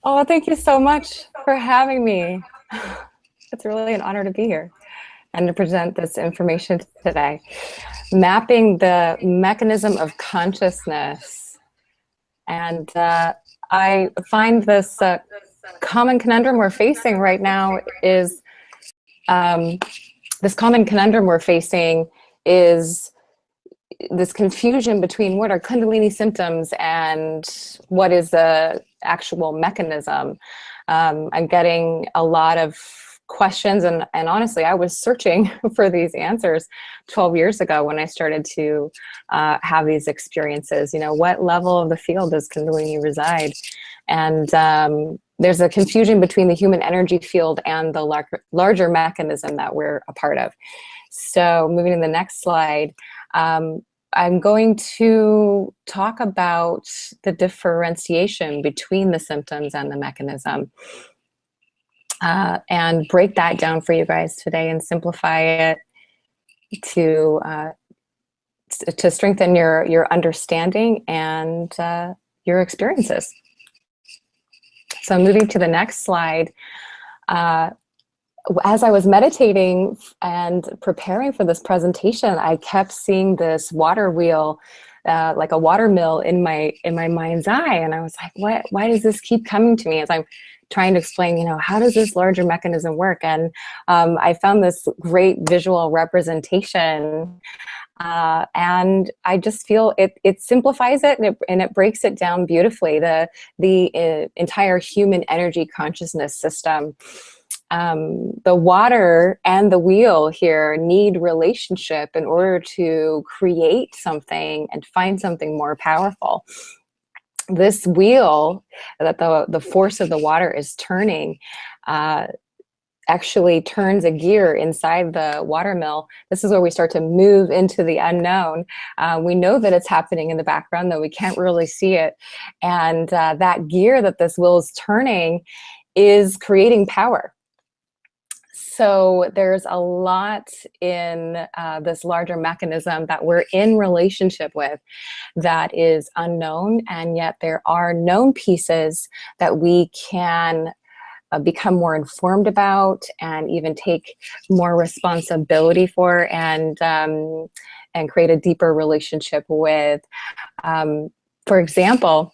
Oh, thank you so much for having me. It's really an honor to be here and to present this information today. Mapping the mechanism of consciousness. And I find this common conundrum we're facing right now is um, this common conundrum we're facing is this confusion between what are Kundalini symptoms and what is the actual mechanism. I'm getting a lot of questions, and honestly, I was searching for these answers 12 years ago when I started to have these experiences. You know, what level of the field does Kundalini reside? And there's a confusion between the human energy field and the larger mechanism that we're a part of. So moving to the next slide, I'm going to talk about the differentiation between the symptoms and the mechanism, and break that down for you guys today and simplify it to strengthen your understanding and your experiences. So moving to the next slide, as I was meditating and preparing for this presentation, I kept seeing this water wheel, like a water mill in my mind's eye. And I was like, why does this keep coming to me as I'm trying to explain, you know, how does this larger mechanism work? And I found this great visual representation. And I just feel it simplifies it, and it breaks it down beautifully. The entire human energy consciousness system. The water and the wheel here need relationship in order to create something and find something more powerful. This wheel that the force of the water is turning actually turns a gear inside the water mill. This is where we start to move into the unknown. We know that it's happening in the background, though we can't really see it. And that gear that this wheel is turning is creating power. So there's a lot in this larger mechanism that we're in relationship with that is unknown, and yet there are known pieces that we can become more informed about and even take more responsibility for, and create a deeper relationship with. For example,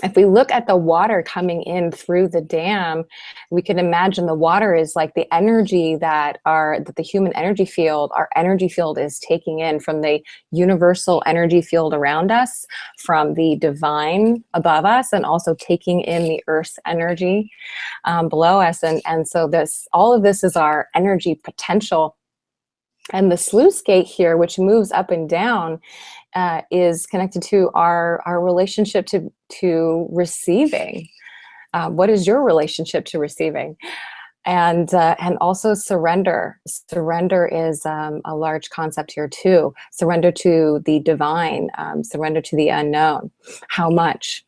if we look at the water coming in through the dam, we can imagine the water is like the energy that the human energy field, our energy field is taking in from the universal energy field around us, from the divine above us, and also taking in the earth's energy below us. And so all of this is our energy potential. And the sluice gate here, which moves up and down, is connected to our relationship to receiving. What is your relationship to receiving? And also surrender. Surrender is a large concept here too. Surrender to the divine, surrender to the unknown. How much?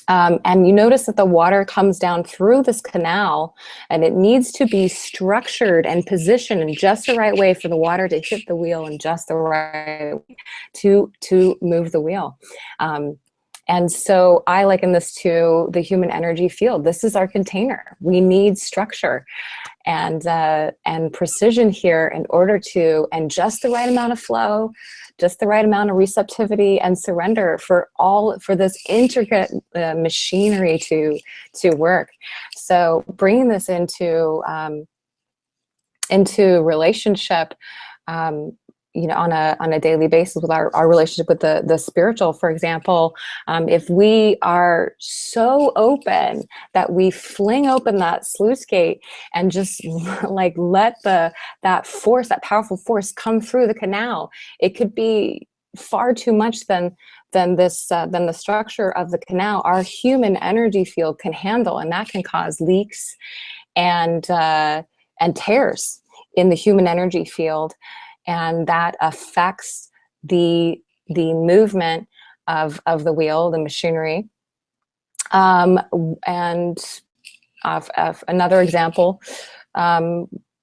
And you notice that the water comes down through this canal, and it needs to be structured and positioned in just the right way for the water to hit the wheel in just the right way to move the wheel. And so I liken this to the human energy field. This is our container. We need structure and precision here in order to, and just the right amount of flow, just the right amount of receptivity and surrender for this intricate machinery to work. So bringing this into relationship, you know, on a daily basis with our relationship with the spiritual, for example, if we are so open that we fling open that sluice gate and just like let that powerful force come through the canal, it could be far too much than the structure of the canal our human energy field can handle, and that can cause leaks and tears in the human energy field. And that affects the movement of the wheel, the machinery. And another example,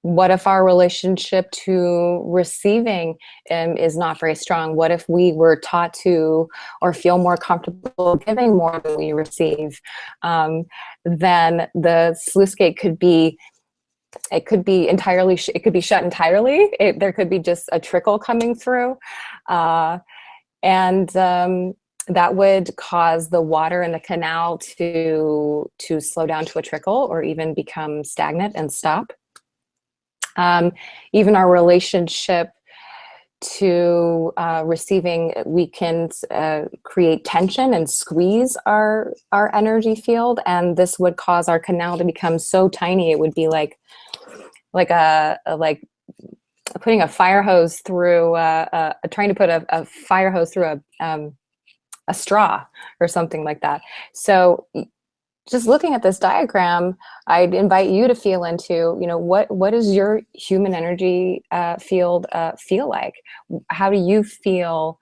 What if our relationship to receiving is not very strong? What if we were taught to or feel more comfortable giving more than we receive? Then the sluice gate could be, it could be entirely, it could be shut entirely. There could be just a trickle coming through. And that would cause the water in the canal to slow down to a trickle or even become stagnant and stop. Even our relationship to receiving, we can create tension and squeeze our energy field, and this would cause our canal to become so tiny it would be like putting a fire hose through trying to put a fire hose through a straw or something like that. So just looking at this diagram, I'd invite you to feel into, you know, what does your human energy field feel like? How do you feel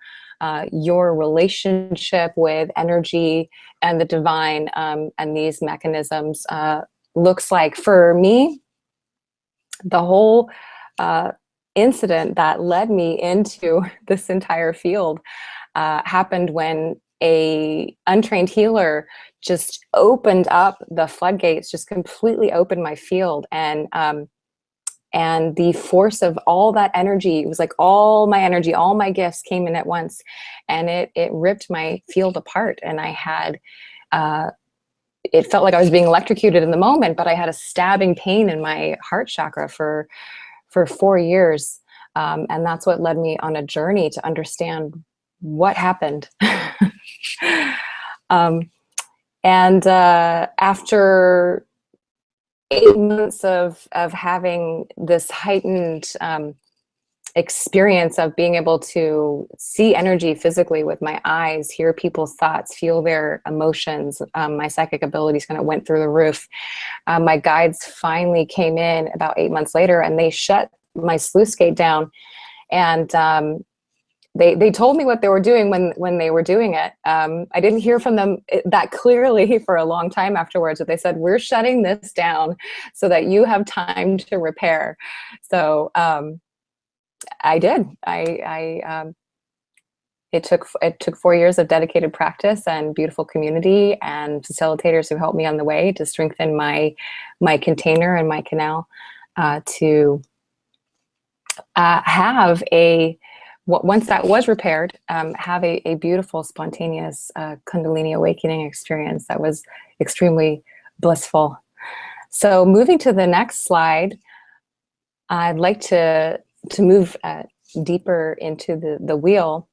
your relationship with energy and the divine and these mechanisms looks like? For me, the whole incident that led me into this entire field happened when a untrained healer just opened up the floodgates, just completely opened my field, and the force of all that energy, it was like all my energy, all my gifts came in at once, and it ripped my field apart. And I had it felt like I was being electrocuted in the moment, but I had a stabbing pain in my heart chakra for 4 years, and that's what led me on a journey to understand what happened. And after 8 months of having this heightened experience of being able to see energy physically with my eyes, hear people's thoughts, feel their emotions, my psychic abilities kind of went through the roof. My guides finally came in about 8 months later, and they shut my sluice gate down, and they told me what they were doing when they were doing it. I didn't hear from them that clearly for a long time afterwards, but they said, we're shutting this down so that you have time to repair. So I did. It took 4 years of dedicated practice and beautiful community and facilitators who helped me on the way to strengthen my container and my canal to have once that was repaired, have a beautiful, spontaneous Kundalini awakening experience that was extremely blissful. So moving to the next slide, I'd like to move deeper into the wheel,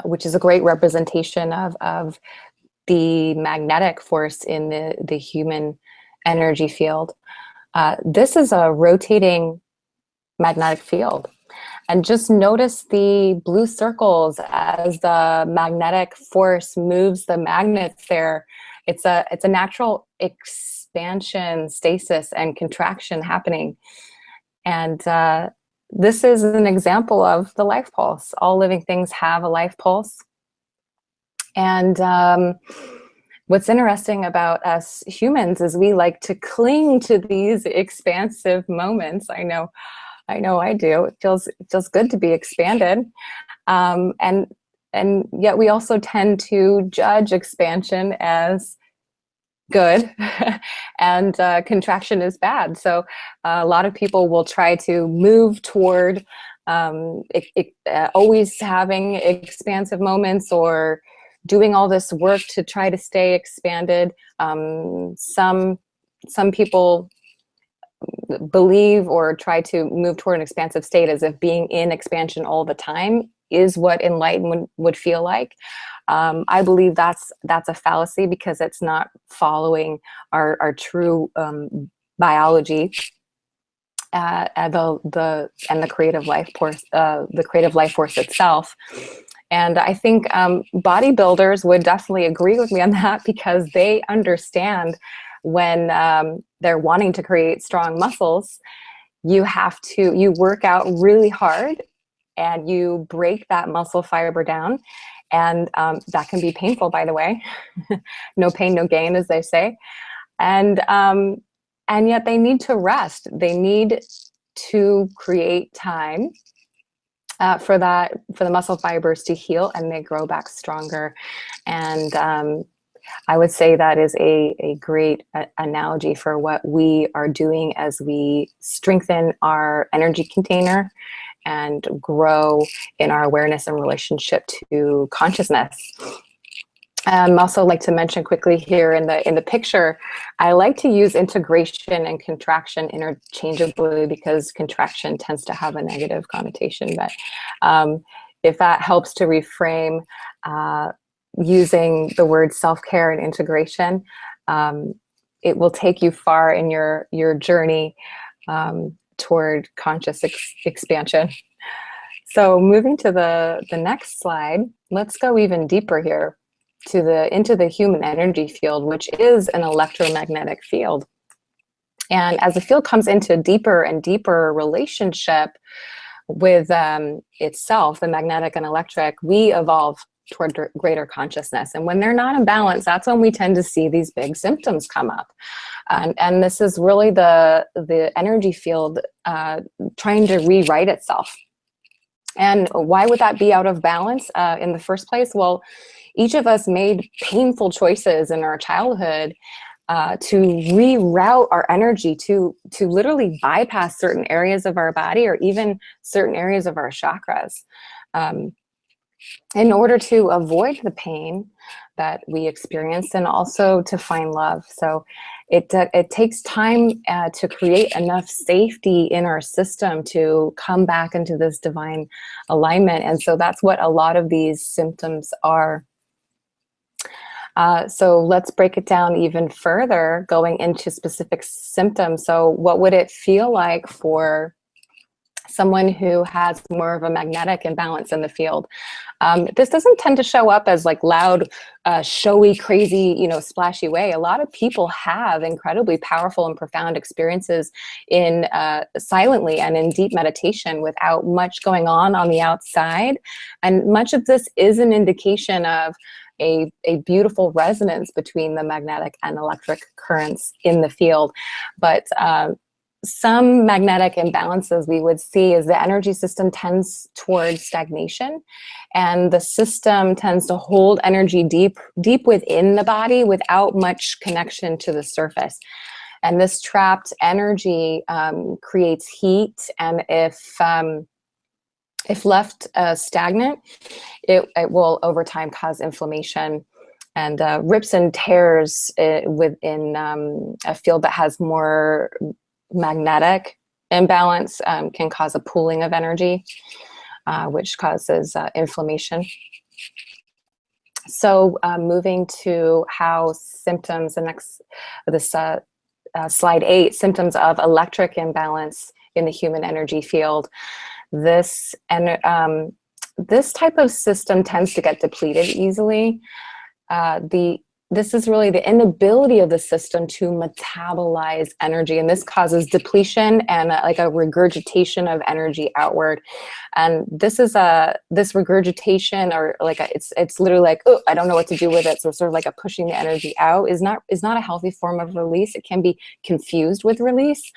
which is a great representation of the magnetic force in the human energy field. This is a rotating magnetic field. And just notice the blue circles as the magnetic force moves the magnets there. It's a natural expansion, stasis, and contraction happening. And this is an example of the life pulse. All living things have a life pulse. And what's interesting about us humans is we like to cling to these expansive moments. I know I do. It feels good to be expanded. And yet we also tend to judge expansion as good and contraction is bad. So a lot of people will try to move toward always having expansive moments or doing all this work to try to stay expanded. Some people believe or try to move toward an expansive state as if being in expansion all the time is what enlightenment would feel like. I believe that's a fallacy because it's not following our true biology and the creative life force itself. And I think bodybuilders would definitely agree with me on that because they understand when they're wanting to create strong muscles, you work out really hard and you break that muscle fiber down. And that can be painful, by the way. No pain, no gain, as they say. And and yet they need to rest. They need to create time for the muscle fibers to heal, and they grow back stronger. And I would say that is a great analogy for what we are doing as we strengthen our energy container and grow in our awareness and relationship to consciousness. Also like to mention quickly here in the picture, I like to use integration and contraction interchangeably because contraction tends to have a negative connotation. But if that helps to reframe using the word self-care and integration, it will take you far in your journey toward conscious expansion. So moving to the next slide, let's go even deeper here into the human energy field, which is an electromagnetic field. And as the field comes into deeper and deeper relationship with itself, the magnetic and electric, we evolve toward greater consciousness. And when they're not in balance, that's when we tend to see these big symptoms come up. And this is really the energy field trying to rewrite itself. And why would that be out of balance in the first place? Well, each of us made painful choices in our childhood to reroute our energy, to literally bypass certain areas of our body or even certain areas of our chakras in order to avoid the pain that we experienced and also to find love. So it takes time to create enough safety in our system to come back into this divine alignment. And so that's what a lot of these symptoms are. So let's break it down even further, going into specific symptoms. So what would it feel like for someone who has more of a magnetic imbalance in the field? This doesn't tend to show up as like loud, showy, crazy, splashy way. A lot of people have incredibly powerful and profound experiences in silently and in deep meditation without much going on the outside. And much of this is an indication of a beautiful resonance between the magnetic and electric currents in the field. But some magnetic imbalances we would see is the energy system tends towards stagnation, and the system tends to hold energy deep within the body without much connection to the surface. And this trapped energy creates heat, and if left stagnant, it will over time cause inflammation and rips and tears within a field that has more magnetic imbalance can cause a pooling of energy, which causes inflammation. So moving to how symptoms, slide 8, symptoms of electric imbalance in the human energy field. This type of system tends to get depleted easily. This is really the inability of the system to metabolize energy, and this causes depletion and like a regurgitation of energy outward. And this regurgitation, or like it's literally like, oh, I don't know what to do with it. So sort of like a pushing the energy out is not a healthy form of release. It can be confused with release.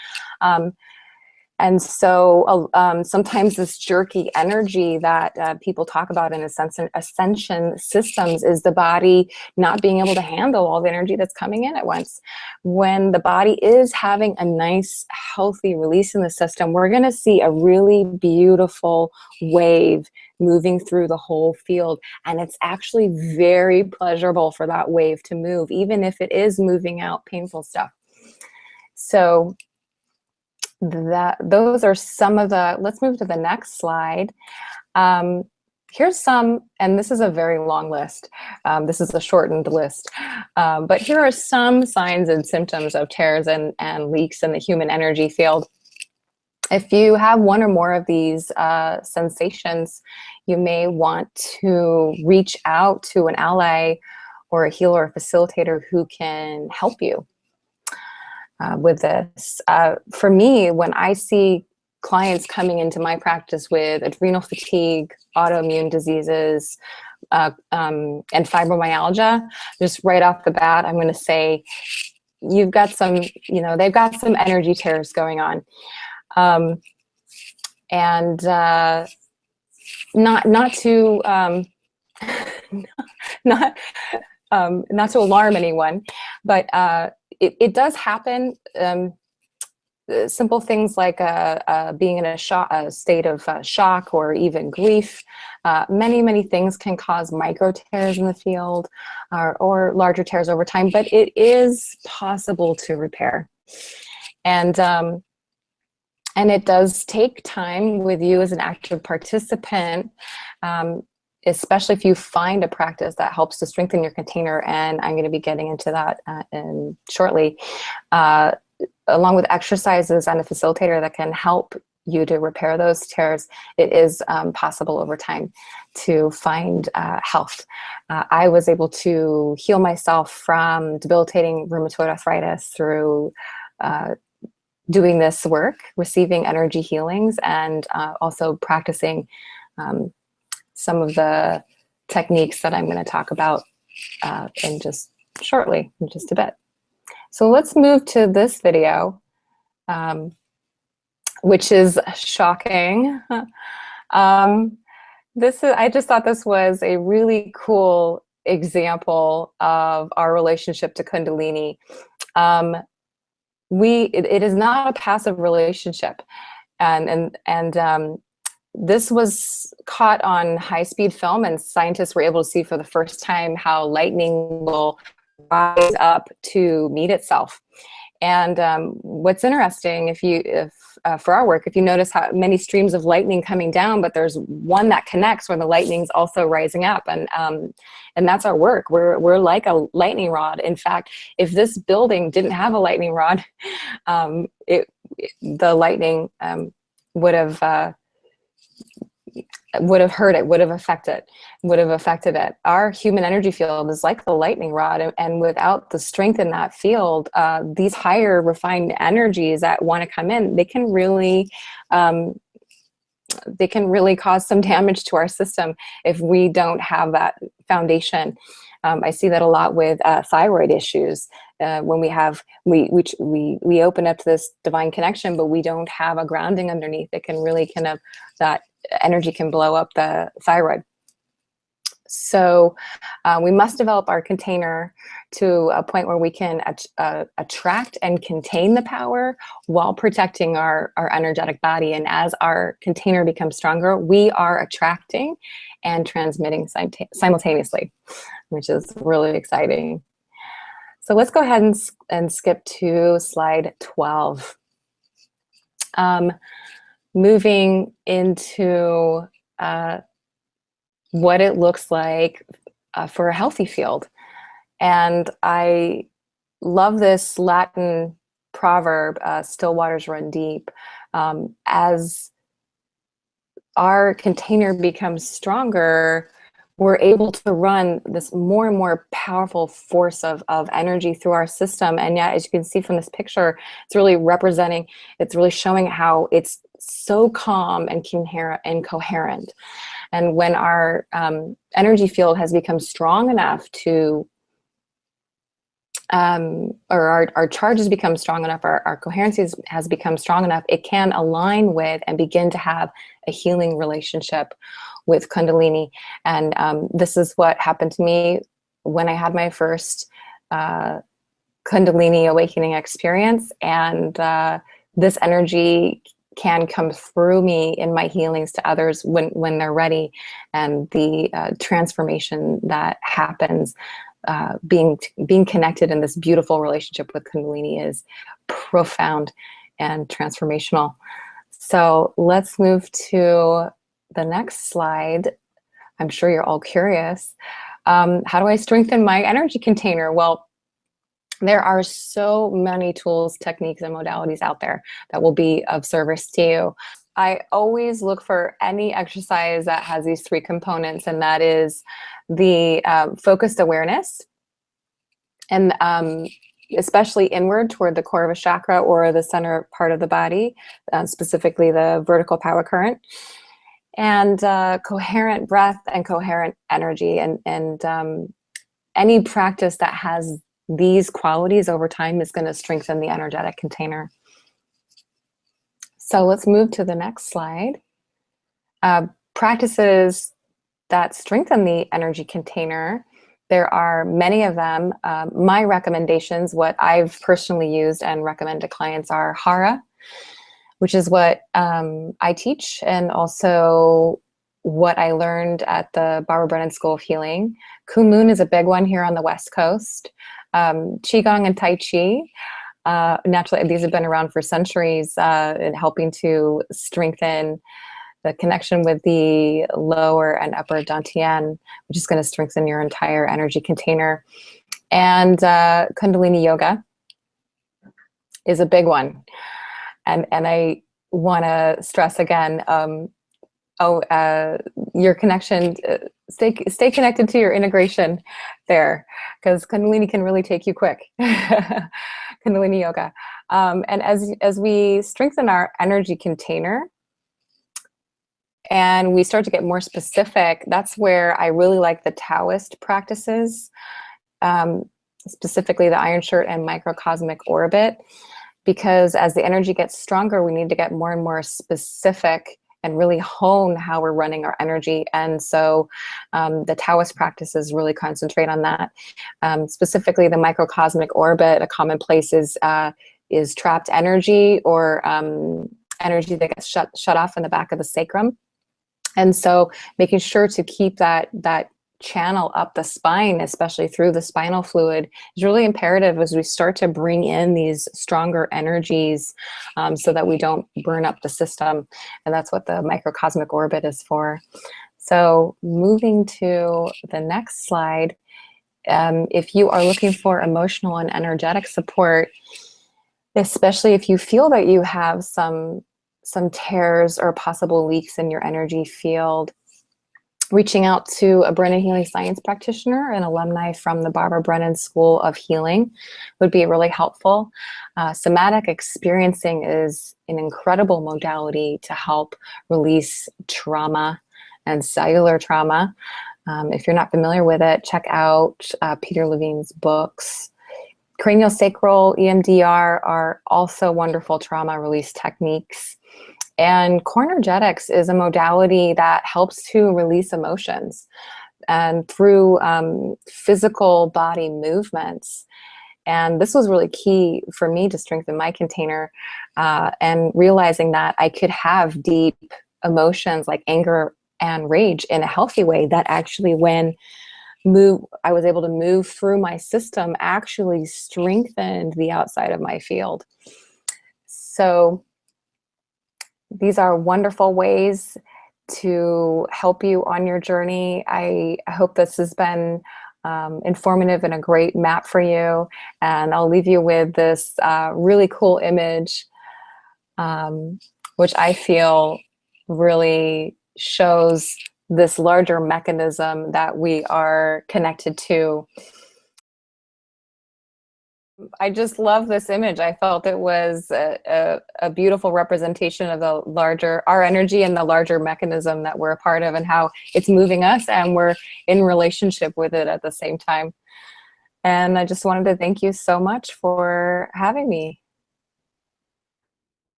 And so sometimes this jerky energy that people talk about in ascension systems is the body not being able to handle all the energy that's coming in at once. When the body is having a nice, healthy release in the system, we're going to see a really beautiful wave moving through the whole field. And it's actually very pleasurable for that wave to move, even if it is moving out painful stuff. So those are some of the, let's move to the next slide. Here's some, and this is a very long list. This is a shortened list, but here are some signs and symptoms of tears and leaks in the human energy field. If you have one or more of these sensations, you may want to reach out to an ally or a healer or facilitator who can help you with this. For me, when I see clients coming into my practice with adrenal fatigue, autoimmune diseases, and fibromyalgia, just right off the bat, I'm going to say, you've got some, they've got some energy tears going on. And not to not not to alarm anyone, but it does happen. Simple things like being in a state of shock or even grief. Many things can cause micro tears in the field, or larger tears over time, but it is possible to repair. And it does take time with you as an active participant, especially if you find a practice that helps to strengthen your container. And I'm going to be getting into that shortly, along with exercises and a facilitator that can help you to repair those tears. It is possible over time to find health. I was able to heal myself from debilitating rheumatoid arthritis through doing this work, receiving energy healings, and also practicing some of the techniques that I'm going to talk about in just a bit. So let's move to this video, which is shocking. I just thought this was a really cool example of our relationship to Kundalini. It is not a passive relationship, and this was caught on high-speed film, and scientists were able to see for the first time how lightning will rise up to meet itself. And what's interesting, for our work, if you notice how many streams of lightning coming down, but there's one that connects where the lightning's also rising up, and that's our work. We're like a lightning rod. In fact, if this building didn't have a lightning rod, the lightning would have hurt it, would have affected it. Our human energy field is like the lightning rod, and without the strength in that field, these higher refined energies that want to come in, they can really cause some damage to our system if we don't have that foundation. I see that a lot with thyroid issues. When we open up to this divine connection, but we don't have a grounding underneath, it can really that energy can blow up the thyroid. So we must develop our container to a point where we can attract and contain the power while protecting our energetic body. And as our container becomes stronger, we are attracting and transmitting simultaneously, which is really exciting. So let's go ahead and skip to slide 12. Moving into what it looks like for a healthy field. And I love this Latin proverb, still waters run deep. As our container becomes stronger, we're able to run this more and more powerful force of energy through our system. And yet, as you can see from this picture, it's really showing how it's so calm and coherent. And when our energy field has become strong enough to, or our charge has become strong enough, our coherency has become strong enough, it can align with and begin to have a healing relationship with Kundalini. And this is what happened to me when I had my first Kundalini awakening experience. And this energy can come through me in my healings to others when they're ready. And the transformation that happens being connected in this beautiful relationship with Kundalini is profound and transformational. So let's move to the next slide. I'm sure you're all curious. How do I strengthen my energy container? Well, there are so many tools, techniques, and modalities out there that will be of service to you. I always look for any exercise that has these three components, and that is the focused awareness, and especially inward toward the core of a chakra or the center part of the body, specifically the vertical power current, and coherent breath and coherent energy, and any practice that has these qualities over time is going to strengthen the energetic container. So let's move to the next slide. Practices that strengthen the energy container. There are many of them. My recommendations, what I've personally used and recommend to clients, are Hara, which is what I teach, and also what I learned at the Barbara Brennan School of Healing. Kunlun is a big one here on the West Coast. Qigong and Tai Chi. Naturally, these have been around for centuries in helping to strengthen the connection with the lower and upper dantian, which is going to strengthen your entire energy container. And Kundalini Yoga is a big one. And I want to stress again, your connection, stay connected to your integration there, because Kundalini can really take you quick. Kundalini Yoga. And as we strengthen our energy container and we start to get more specific, that's where I really like the Taoist practices, specifically the Iron Shirt and Microcosmic Orbit, because as the energy gets stronger, we need to get more and more specific and really hone how we're running our energy. And so the Taoist practices really concentrate on that. Specifically the microcosmic orbit, a common place is trapped energy, or energy that gets shut off in the back of the sacrum. And so making sure to keep that channel up the spine, especially through the spinal fluid, is really imperative as we start to bring in these stronger energies, so that we don't burn up the system. And that's what the microcosmic orbit is for. So moving to the next slide, if you are looking for emotional and energetic support, especially if you feel that you have some tears or possible leaks in your energy field, reaching out to a Brennan Healing Science practitioner, an alumni from the Barbara Brennan School of Healing, would be really helpful. Somatic experiencing is an incredible modality to help release trauma and cellular trauma. If you're not familiar with it, check out Peter Levine's books. Craniosacral EMDR are also wonderful trauma release techniques. And core energetics is a modality that helps to release emotions, and through physical body movements. And this was really key for me to strengthen my container, and realizing that I could have deep emotions like anger and rage in a healthy way, that actually when I was able to move through my system, actually strengthened the outside of my field. So these are wonderful ways to help you on your journey. I hope this has been informative and a great map for you. And I'll leave you with this really cool image, which I feel really shows this larger mechanism that we are connected to. I just love this image. I felt it was a beautiful representation of the larger, our energy and the larger mechanism that we're a part of, and how it's moving us and we're in relationship with it at the same time. And I just wanted to thank you so much for having me.